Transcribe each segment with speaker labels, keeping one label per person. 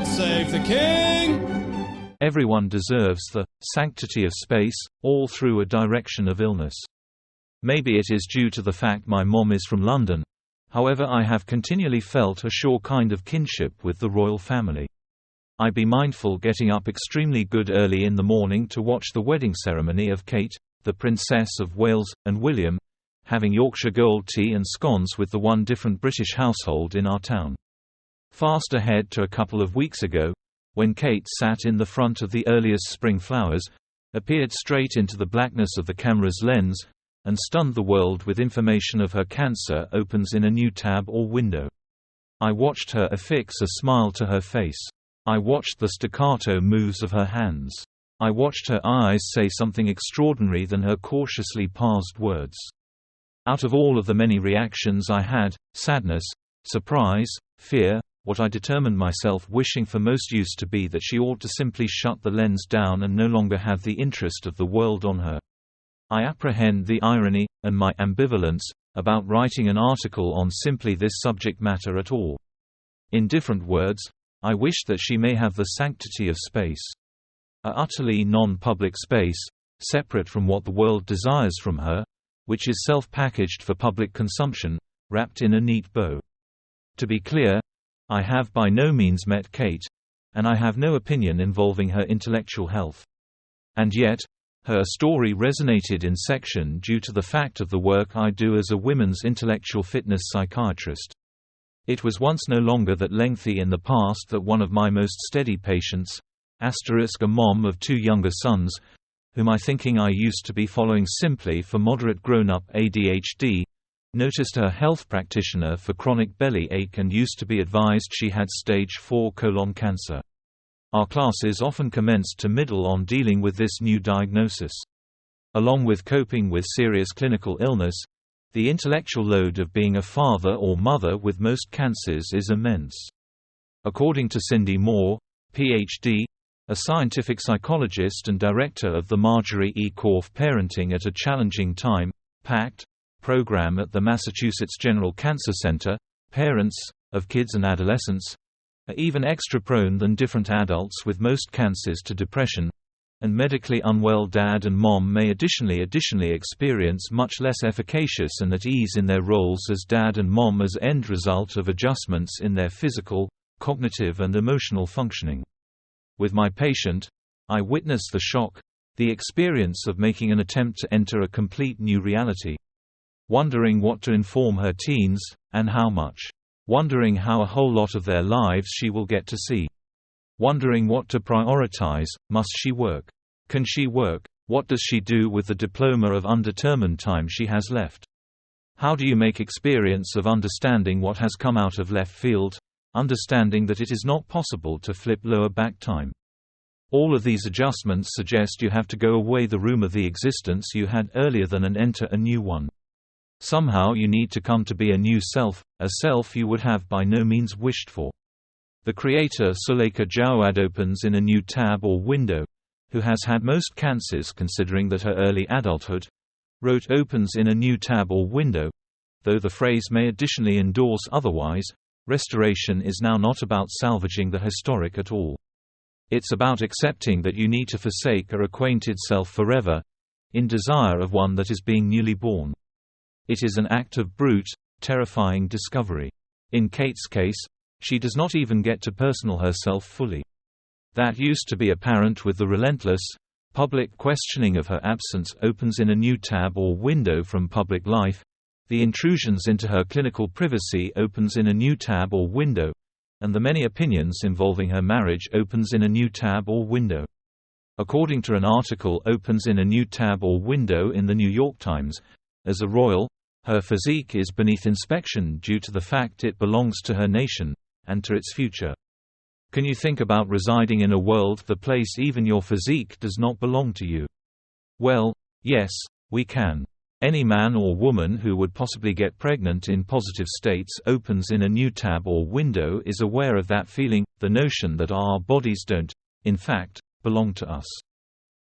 Speaker 1: God save the King!
Speaker 2: Everyone deserves the sanctity of space, all through a direction of illness. Maybe it is due to the fact my mom is from London. However, I have continually felt a sure kind of kinship with the royal family. I be mindful getting up extremely good early in the morning to watch the wedding ceremony of Kate, the Princess of Wales, and William, having Yorkshire Gold tea and scones with the one different British household in our town. Fast ahead to a couple of weeks ago, when Kate sat in the front of the earliest spring flowers, appeared straight into the blackness of the camera's lens, and stunned the world with information of her cancer opens in a new tab or window. I watched her affix a smile to her face. I watched the staccato moves of her hands. I watched her eyes say something extraordinary than her cautiously parsed words. Out of all of the many reactions I had, sadness, surprise, fear, what I determined myself wishing for most used to be that she ought to simply shut the lens down and no longer have the interest of the world on her. I apprehend the irony, and my ambivalence, about writing an article on simply this subject matter at all. In different words, I wish that she may have the sanctity of space. A utterly non-public space, separate from what the world desires from her, which is self-packaged for public consumption, wrapped in a neat bow. To be clear, I have by no means met Kate, and I have no opinion involving her intellectual health. And yet, her story resonated in section due to the fact of the work I do as a women's intellectual fitness psychiatrist. It was once no longer that lengthy in the past that one of my most steady patients, a mom of 2 younger sons, whom I used to be following simply for moderate grown-up ADHD, noticed her health practitioner for chronic belly ache and used to be advised she had stage 4 colon cancer. Our classes often commenced to middle on dealing with this new diagnosis. Along with coping with serious clinical illness, the intellectual load of being a father or mother with most cancers is immense. According to Cindy Moore, Ph.D., a scientific psychologist and director of the Marjorie E. Korf Parenting at a Challenging Time (PACT) program at the Massachusetts General Cancer Center, parents of kids and adolescents are even extra prone than different adults with most cancers to depression, and medically unwell dad and mom may additionally experience much less efficacious and at ease in their roles as dad and mom as end result of adjustments in their physical, cognitive and emotional functioning. With my patient, I witness the shock, the experience of making an attempt to enter a complete new reality. Wondering what to inform her teens, and how much. Wondering how a whole lot of their lives she will get to see. Wondering what to prioritize. Must she work? Can she work? What does she do with the diploma of undetermined time she has left? How do you make experience of understanding what has come out of left field, understanding that it is not possible to flip lower back time? All of these adjustments suggest you have to go away the room of the existence you had earlier than and enter a new one. Somehow you need to come to be a new self, a self you would have by no means wished for. The creator Suleika Jawad opens in a new tab or window, who has had most cancers considering that her early adulthood, wrote opens in a new tab or window, though the phrase may additionally endorse otherwise. Restoration is now not about salvaging the historic at all. It's about accepting that you need to forsake a acquainted self forever, in desire of one that is being newly born. It is an act of brute, terrifying discovery. In Kate's case, she does not even get to personal herself fully. That used to be apparent with the relentless, public questioning of her absence opens in a new tab or window from public life. The intrusions into her clinical privacy opens in a new tab or window, and the many opinions involving her marriage opens in a new tab or window. According to an article opens in a new tab or window in the New York Times, as a royal, her physique is beneath inspection due to the fact it belongs to her nation, and to its future. Can you think about residing in a world the place even your physique does not belong to you? Well, yes, we can. Any man or woman who would possibly get pregnant in positive states opens in a new tab or window is aware of that feeling, the notion that our bodies don't, in fact, belong to us.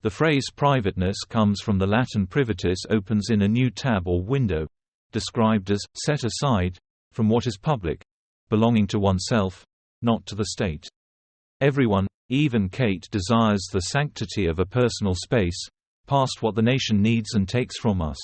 Speaker 2: The phrase privateness comes from the Latin privatus opens in a new tab or window, described as, set aside, from what is public, belonging to oneself, not to the state. Everyone, even Kate, desires the sanctity of a personal space, past what the nation needs and takes from us.